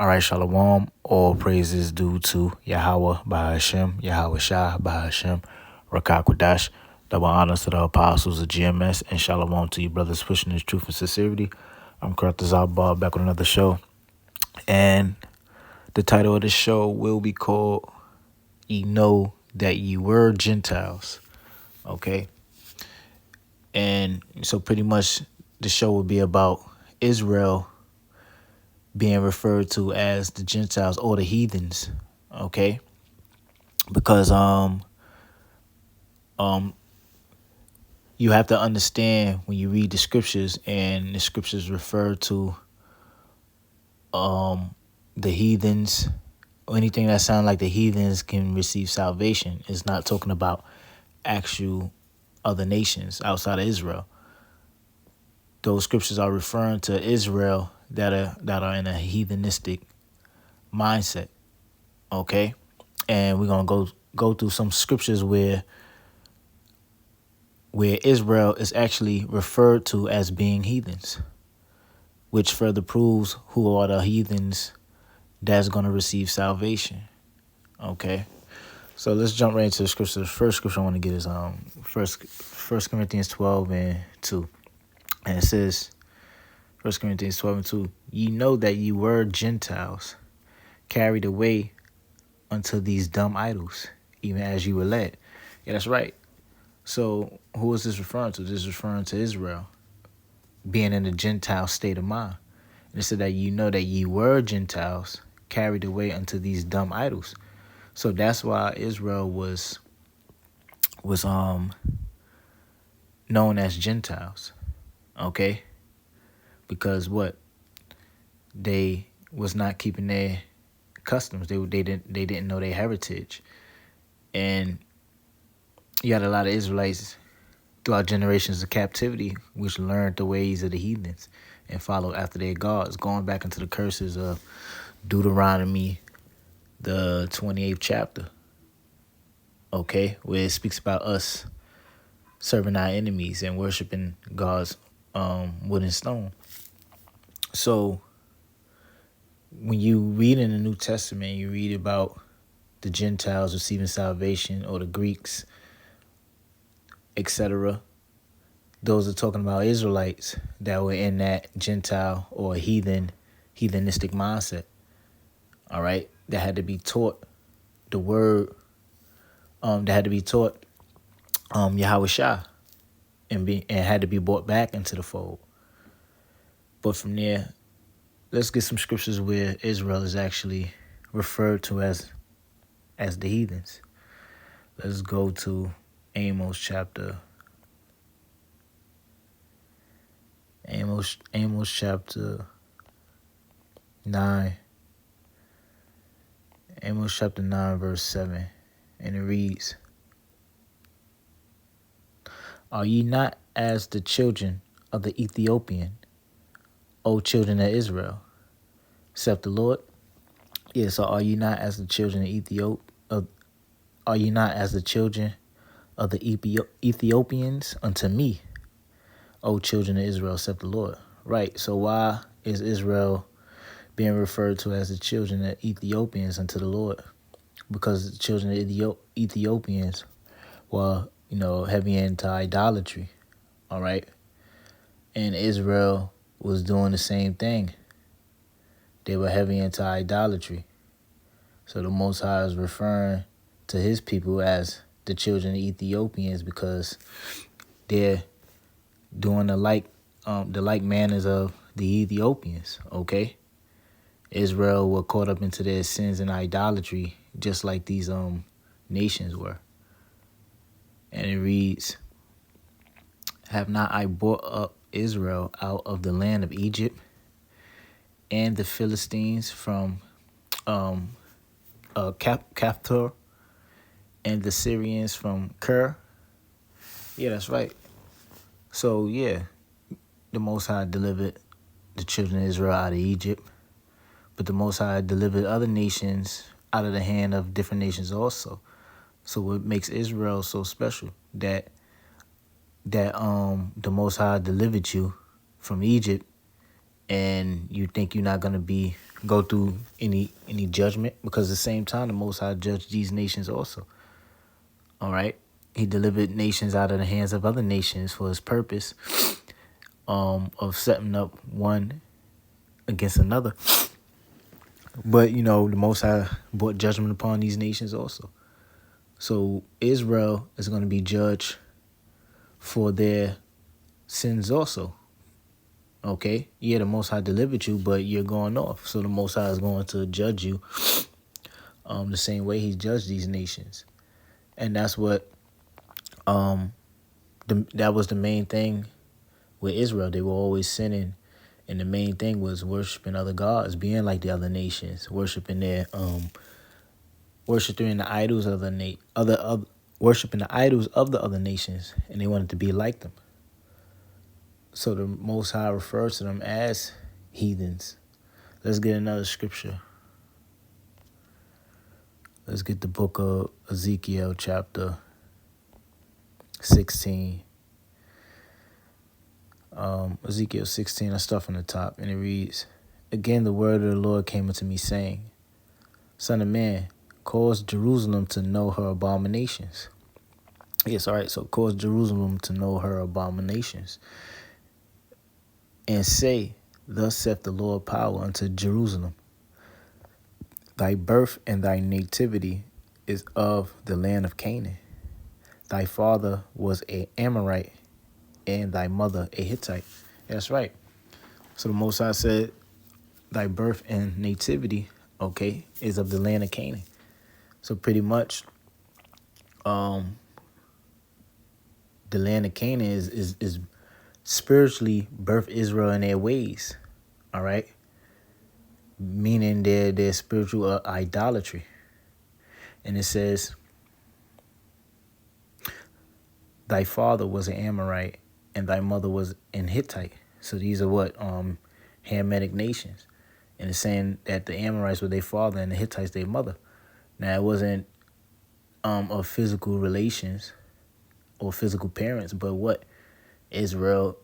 All right, Shalom. All praises due to Yahweh, Bahashem, Yahweh Shah, Bahashem, Rakakwadash. Double honors to the apostles of GMS, and Shalom to you, brothers, pushing this truth and sincerity. I'm Kurtis Alba, back with another show. And the title of the show will be called Ye Know That Ye Were Gentiles. Okay? And so pretty much the show will be about Israel being referred to as the Gentiles or the heathens, okay? Because you have to understand when you read the scriptures and the scriptures refer to the heathens or anything that sounds like the heathens can receive salvation. It's not talking about actual other nations outside of Israel. Those scriptures are referring to Israel that are in a heathenistic mindset. Okay? And we're gonna go through some scriptures where Israel is actually referred to as being heathens, which further proves who are the heathens that's gonna receive salvation. Okay? So let's jump right into the scripture. The first scripture I want to get is First Corinthians 12:2. And it says, 1 Corinthians 12:2, ye know that ye were Gentiles, carried away unto these dumb idols, even as you were led. Yeah, that's right. So who is this referring to? This is referring to Israel being in a Gentile state of mind. And it said that you know that ye were Gentiles, carried away unto these dumb idols. So that's why Israel was known as Gentiles. Okay? Because what? They was not keeping their customs. They didn't know their heritage. And you had a lot of Israelites throughout generations of captivity which learned the ways of the heathens and followed after their gods, going back into the curses of Deuteronomy, the 28th chapter. Okay? Where it speaks about us serving our enemies and worshiping God's wood and stone. So when you read in the New Testament, you read about the Gentiles receiving salvation or the Greeks, etc. Those are talking about Israelites that were in that Gentile or heathenistic mindset. All right, that had to be taught the word. That had to be taught Yahweh Shah and had to be brought back into the fold. But from there, let's get some scriptures where Israel is actually referred to as the heathens. Let's go to Amos chapter 9. Amos chapter 9 verse 7. And it reads, are ye not as the children of the Ethiopian, O children of Israel, saith the Lord? Yeah, so are ye not as the children of are ye not as the children of the Ethiopians unto me, O children of Israel, saith the Lord? Right, so why is Israel being referred to as the children of Ethiopians unto the Lord? Because the children of Ethiopians were, heavy into idolatry, all right? And Israel was doing the same thing. They were heavy into idolatry. So the Most High is referring to his people as the children of Ethiopians because they're doing the like manners of the Ethiopians, okay? Israel were caught up into their sins and idolatry just like these nations were. And it reads, have not I brought up Israel out of the land of Egypt, and the Philistines from Caphtor, and the Syrians from Ker? Yeah, that's right. So yeah, the Most High delivered the children of Israel out of Egypt, but the Most High delivered other nations out of the hand of different nations also. So what makes Israel so special? That the Most High delivered you from Egypt, and you think you're not going to be go through any judgment, because at the same time the Most High judged these nations also. All right, He delivered nations out of the hands of other nations for His purpose of setting up one against another. But the Most High brought judgment upon these nations also. So Israel is going to be judged for their sins also. Okay? Yeah, the Most High delivered you, but you're going off. So the Most High is going to judge you the same way He judged these nations. And that's what that was the main thing with Israel. They were always sinning, and the main thing was worshiping other gods, being like the other nations, worshiping the idols of worshiping the idols of the other nations, and they wanted to be like them. So the Most High refers to them as heathens. Let's get another scripture. Let's get the book of Ezekiel, chapter 16. Ezekiel 16, I start from the top, and it reads, "Again the word of the Lord came unto me, saying, Son of man, cause Jerusalem to know her abominations." Yes, all right, so cause Jerusalem to know her abominations. And say, Thus saith the Lord power unto Jerusalem, Thy birth and thy nativity is of the land of Canaan. Thy father was an Amorite, and thy mother a Hittite. That's right. So the Most High said, thy birth and nativity, okay, is of the land of Canaan. So pretty much, the land of Canaan is spiritually birth Israel in their ways. All right, meaning their spiritual idolatry. And it says, thy father was an Amorite, and thy mother was an Hittite. So these are what Hamitic nations, and it's saying that the Amorites were their father and the Hittites their mother. Now it wasn't of physical relations or physical parents, but what Israel,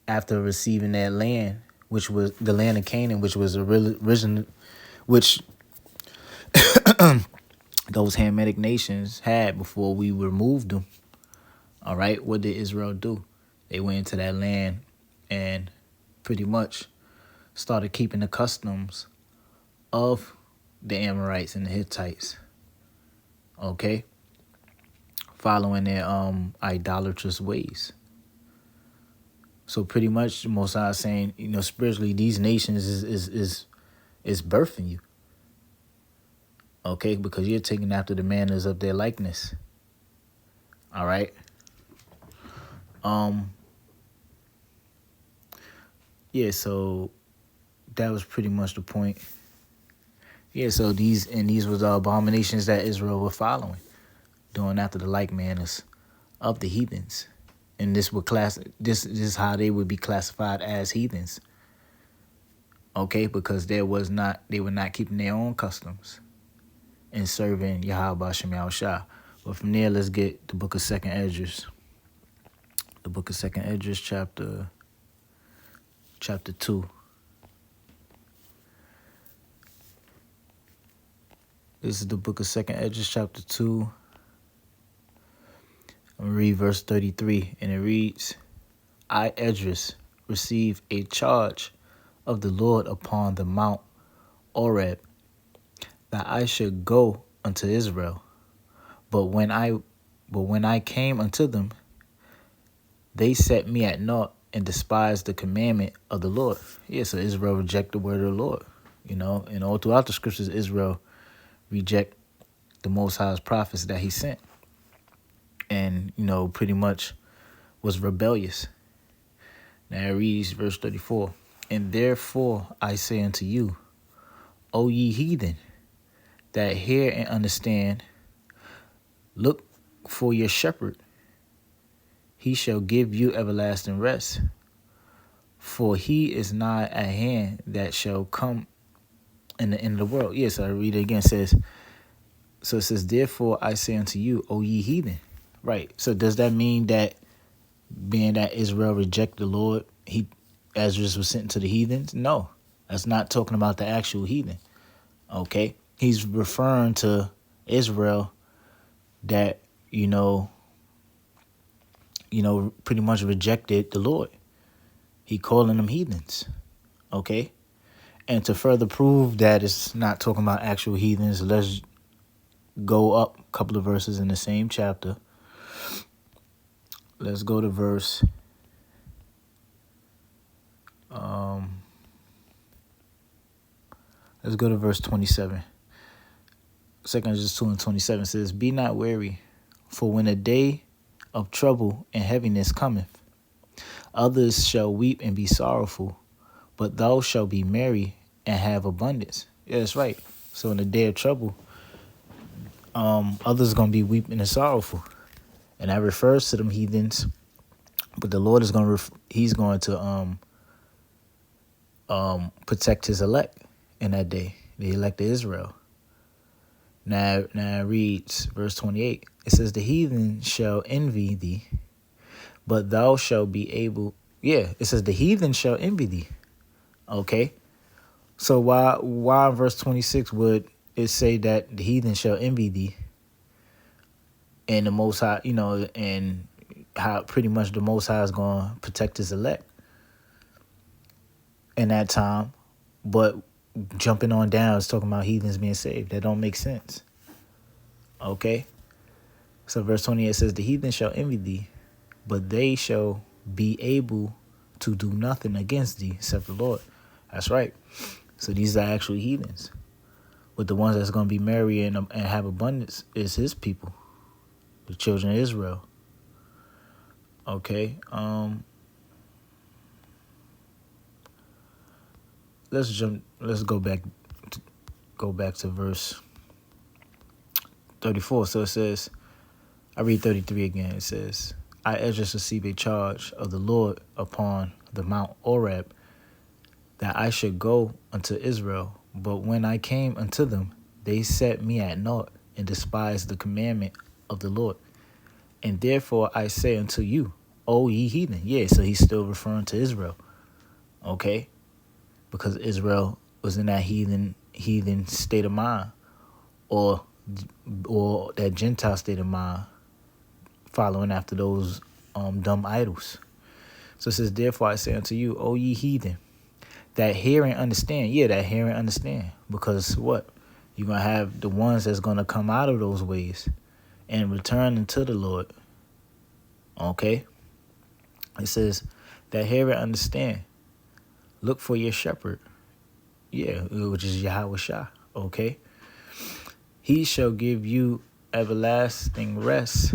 after receiving that land, which was the land of Canaan, which was original, which those Hamitic nations had before we removed them. All right, what did Israel do? They went into that land and pretty much started keeping the customs of the Amorites and the Hittites. Okay, following their idolatrous ways. So pretty much, the Most High is saying, spiritually, these nations is birthing you. Okay, because you're taking after the manners of their likeness. All right. Yeah, so that was pretty much the point. Yeah, so these were the abominations that Israel were following, doing after the like manners of the heathens. And this is how they would be classified as heathens. Okay, because they were not keeping their own customs and serving Yahweh Shem Yahushua. But from there, let's get the book of 2nd Esdras. The book of 2nd Esdras, chapter 2. This is the book of 2nd Esdras, chapter 2. I'm going to read verse 33, and it reads, I, Esdras, receive a charge of the Lord upon the Mount Oreb, that I should go unto Israel. But when I came unto them, they set me at naught and despised the commandment of the Lord. Yeah, so Israel reject the word of the Lord. And all throughout the scriptures, Israel reject the Most High's prophets that He sent, and pretty much was rebellious. Now it reads verse 34, and therefore I say unto you, O ye heathen, that hear and understand, look for your shepherd. He shall give you everlasting rest. For he is nigh at hand that shall come in the end of the world. Yes, I read it again. It says, therefore I say unto you, O ye heathen. Right. So does that mean that being that Israel rejected the Lord, Esdras was sent to the heathens? No. That's not talking about the actual heathen. Okay? He's referring to Israel that, pretty much rejected the Lord. He calling them heathens. Okay? And to further prove that it's not talking about actual heathens, let's go up a couple of verses in the same chapter. Let's go to verse let's go to verse 27. 2 Corinthians 2 and 27 says, "Be not weary, for when a day of trouble and heaviness cometh, others shall weep and be sorrowful, but thou shalt be merry and have abundance." Yeah, that's right. So in the day of trouble, others are going to be weeping and sorrowful. And that refers to them heathens. But the Lord is going to, he's going to protect his elect in that day, the elect of Israel. Now it reads, verse 28. It says, "The heathen shall envy thee, but thou shalt be able." Yeah, it says the heathen shall envy thee. Okay. So why in verse 26 would it say that the heathen shall envy thee? And the Most High, and how pretty much the Most High is going to protect his elect in that time. But jumping on down is talking about heathens being saved. That don't make sense. Okay? So verse 28 says, "The heathen shall envy thee, but they shall be able to do nothing against thee, except the Lord." That's right. So these are actual heathens. But the ones that's going to be merry and have abundance is his people, the children of Israel. Okay. Let's go back to verse 34. So it says, I read 33 again. It says, "I Esdras received a charge of the Lord upon the Mount Oreb, that I should go unto Israel. But when I came unto them, they set me at naught, and despised the commandment of the Lord. And therefore I say unto you, O ye heathen." Yeah, so he's still referring to Israel. Okay? Because Israel was in that heathen state of mind, or that Gentile state of mind, following after those dumb idols. So it says, "Therefore I say unto you, O ye heathen, that hear and understand." Yeah, that hear and understand. Because what? You're going to have the ones that's going to come out of those ways and return unto the Lord. Okay? It says, "That hear and understand. Look for your shepherd." Yeah, which is Yahweh Shah. Okay? "He shall give you everlasting rest,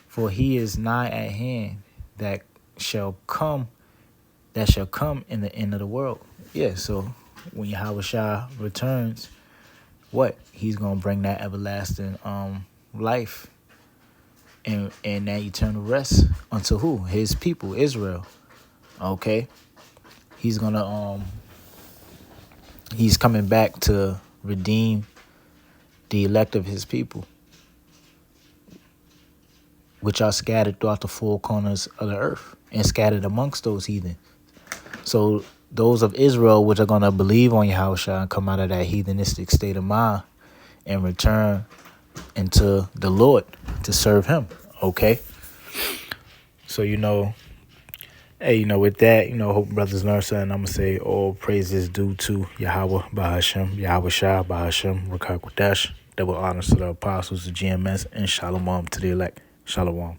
for he is nigh at hand, that shall come in the end of the world." Yeah, so when Yahweh Shah returns, what? He's going to bring that everlasting life and that eternal rest unto who? His people, Israel. Okay? He's going to he's coming back to redeem the elect of his people, which are scattered throughout the four corners of the earth and scattered amongst those heathen. So those of Israel, which are going to believe on Yahushua and come out of that heathenistic state of mind and return into the Lord to serve him. Okay? So, hey, with that, hope brothers learn something. I'm going to say all praises due to Yahweh Bahashem, Yahweh Shah Bahashem, Rakak Qudash. Double honors to the apostles, the GMS, and Shalom to the elect. Shalom.